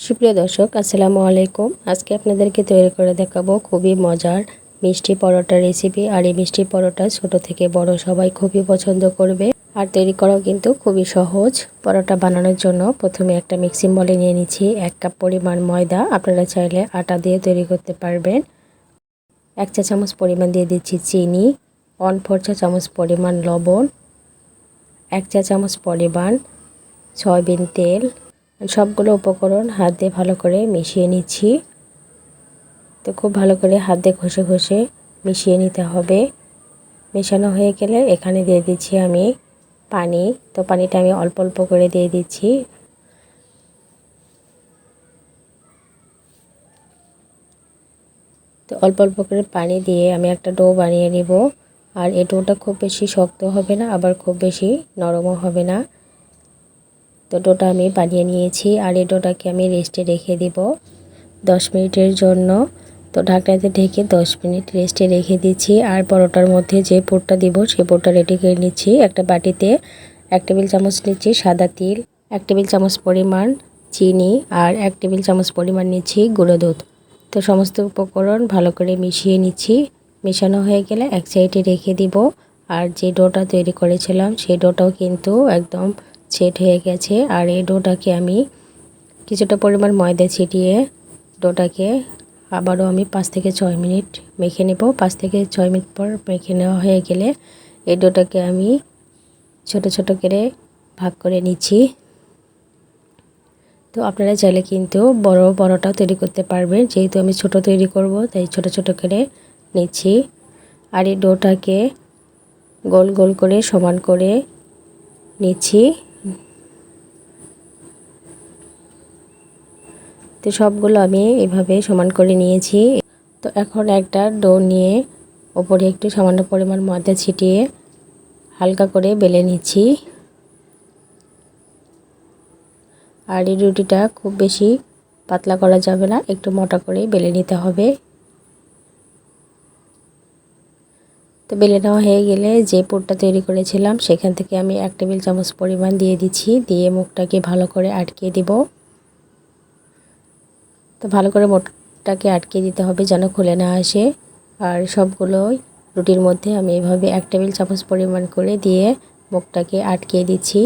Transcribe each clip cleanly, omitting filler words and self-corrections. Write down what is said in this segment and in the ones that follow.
সুপ্রিয় দর্শক, আসসালামু আলাইকুম। আজকে আপনাদেরকে তৈরি করে দেখাবো খুবই মজার মিষ্টি পরোটা রেসিপি। আর এই মিষ্টি পরোটা ছোট থেকে বড় সবাই খুবই পছন্দ করবে। আর তৈরি করাও কিন্তু খুবই সহজ। পরোটা বানানোর জন্য প্রথমে একটা মিক্সিং বলে নিয়ে নিচ্ছি 1 কাপ পরিমাণ ময়দা। আপনারা চাইলে আটা দিয়ে তৈরি করতে পারবেন। 1 চা চামচ পরিমাণ দিয়ে দিচ্ছি চিনি, 1/4 চা চামচ পরিমাণ লবণ, 1 চা চামচ পরিমাণ সয়াবিন তেল। সবগুলো উপকরণ হাত দিয়ে ভালো করে মিশিয়ে নিচ্ছি। তো খুব ভালো করে হাত দিয়ে ঘষে ঘষে মিশিয়ে নিতে হবে। মেশানো হয়ে গেলে এখানে দিয়ে দিচ্ছি আমি পানি। তো পানিটা আমি অল্প অল্প করে দিয়ে দিচ্ছি। তো অল্প অল্প করে পানি দিয়ে আমি একটা ডো বানিয়ে নিব। আর এই ডোটা খুব বেশি শক্ত হবে না, আবার খুব বেশি নরমও হবে না। তো ডোটা আমি বানিয়ে নিয়েছি। আর এই ডোটাকে আমি রেস্টে রেখে দিব 10 মিনিটের জন্য। তো ঢাকনাতে ঢেকে 10 মিনিট রেস্টে রেখে দিচ্ছি। আর পরোটার মধ্যে যে পুরটা দিব সেই পুরটা রেডি করে নিচ্ছি। একটা বাটিতে 1 টেবিল চামচ নিচ্ছি সাদা তিল, 1 টেবিল চামচ পরিমাণ চিনি আর 1 টেবিল চামচ পরিমাণ নিচ্ছি গুঁড়ো দুধ। তো সমস্ত উপকরণ ভালো করে মিশিয়ে নিচ্ছি। মেশানো হয়ে গেলে এক সাইডে রেখে দিব। আর যে ডোটা তৈরি করেছিলাম সেই ডোটাও কিন্তু একদম সেট হয়ে গেছে। আর এই ডোটাকে আমি কিছুটা পরিমাণ ময়দা ছিটিয়ে ডোটাকে আবারও আমি 5 থেকে 6 মিনিট মেখে নেব। 5 থেকে 6 মিনিট পর মেখে নেওয়া হয়ে গেলে এই ডোটাকে আমি ছোট ছোট করে ভাগ করে নিচ্ছি। তো আপনারা চাইলে কিন্তু বড় বড়টাও তৈরি করতে পারবেন। যেহেতু আমি ছোট তৈরি করব তাই ছোট ছোট করে নিচ্ছি। আর এই ডোটাকে গোল গোল করে সমান করে নিচ্ছি। তো সবগুলো আমি এভাবে সমান করে নিয়েছি। তো এখন একটা ডো নিয়ে ওপরে একটু সামান্য পরিমাণ ময়দা ছিটিয়ে হালকা করে বেলে নিচ্ছি। আর এই রুটিটা খুব বেশি পাতলা করা যাবে না, একটু মোটা করে বেলে নিতে হবে। তো বেলে নেওয়া হয়ে গেলে যে পুরটা তৈরি করেছিলাম সেখান থেকে আমি 1 টেবিল চামচ পরিমাণ দিয়ে দিচ্ছি। দিয়ে মুখটাকে ভালো করে আটকে দিব। তো ভালো করে মুখটাকে আটকে দিতে হবে যেন খুলে না আসে। আর সবগুলোই রুটির মধ্যে আমি এভাবে 1 টেবিল চামচ পরিমাণ করে দিয়ে মুখটাকে আটকে দিচ্ছি।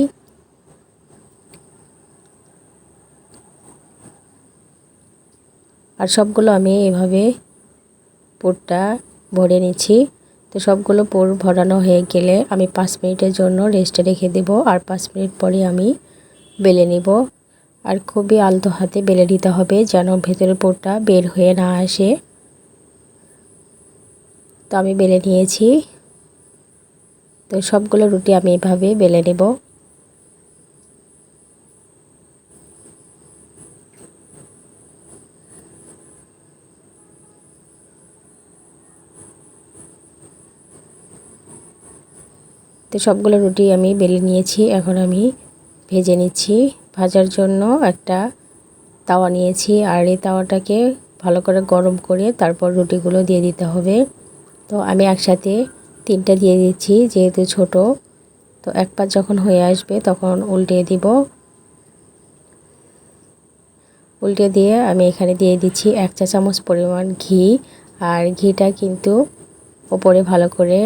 আর সবগুলো আমি এভাবে পুরটা ভরে নিচ্ছি। তো সবগুলো পুর ভরানো হয়ে গেলে আমি 5 মিনিটের জন্য রেস্টে রেখে দেব। আর 5 মিনিট পরে আমি বেলে নিব। আর খুবই আলতো হাতে বেলে নিতে হবে যেন ভেতরের পুরটা বের হয়ে না আসে। তো আমি বেলে নিয়েছি। তো সবগুলো রুটি আমি এভাবে বেলে নেব। তো সবগুলো রুটি আমি বেলে নিয়েছি। এখন আমি ভেজে নিচ্ছি। ভাজার জন্য একটা তাওয়া নিয়েছি। আর এই তাওয়াটাকে ভালো করে গরম করে তারপর রুটিগুলো দিয়ে দিতে হবে। তো আমি একসাথে 3টা দিয়ে দিচ্ছি যেহেতু ছোট। তো এক পাশ যখন হয়ে আসবে তখন উল্টে দিব। উল্টে দিয়ে আমি এখানে দিয়ে দিচ্ছি 1 চা চামচ পরিমাণ ঘি। আর ঘিটা কিন্তু ওপরে ভালো করে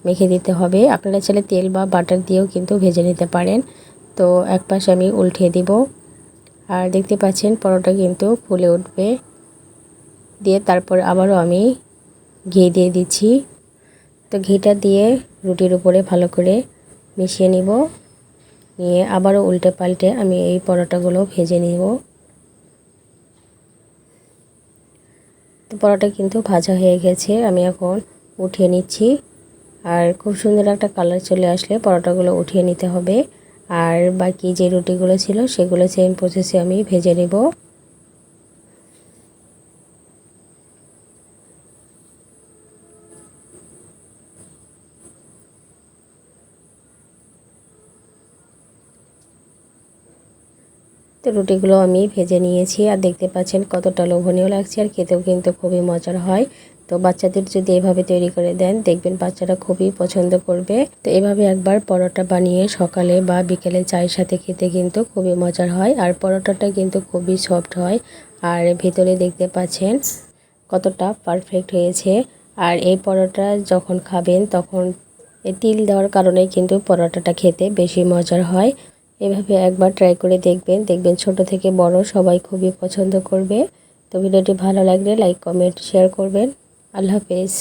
মেখে দিতে হবে। আপনারা চাইলে তেল বা বাটার দিয়েও কিন্তু ভেজে নিতে পারেন। তো এক পাশ আমি উল্টে দিব। আর দেখতে পাচ্ছেন পরোটা কিন্তু ফুলে উঠবে। দিয়ে তারপর আবারও আমি ঘি দিয়ে দিচ্ছি। তো ঘিটা দিয়ে রুটির উপরে ভালো করে মিশিয়ে নিব। নিয়ে আবারও উল্টে পাল্টে আমি এই পরোটাগুলো ভেজে নিব। তো পরোটা কিন্তু ভাজা হয়ে গেছে, আমি এখন উঠিয়ে নিচ্ছি। আর খুব সুন্দর একটা কালার চলে আসলে পরোটাগুলো উঠিয়ে নিতে হবে। আর বাকি যে রুটিগুলো ছিল সেগুলো সেম প্রসেসে আমি ভেজে নেব। তো রুটিগুলো আমি ভেজে নিয়েছি। আর দেখতে পাচ্ছেন কতটা লোভনীয় লাগছে, আর খেতেও কিন্তু খুবই মজার হয়। তো বাচ্চাদের যদি এভাবে তৈরি করে দেন দেখবেন বাচ্চারা খুবই পছন্দ করবে। তো এভাবে একবার পরোটা বানিয়ে সকালে বা বিকেলে চায়ের সাথে খেতে কিন্তু খুবই মজার হয়। আর পরোটাটা কিন্তু খুবই সফট হয়। আর ভিতরে দেখতে পাচ্ছেন কতটা পারফেক্ট হয়েছে। আর এই পরোটা যখন খাবেন তখন এই তিল দেওয়ার কারণে কিন্তু পরোটাটা খেতে বেশি মজার হয়। এভাবে একবার ট্রাই করে দেখবেন, দেখবেন ছোট থেকে বড় সবাই খুবই পছন্দ করবে। তো ভিডিওটি ভালো লাগলে লাইক, কমেন্ট, শেয়ার করবেন। আল্লাহ হাফেজ।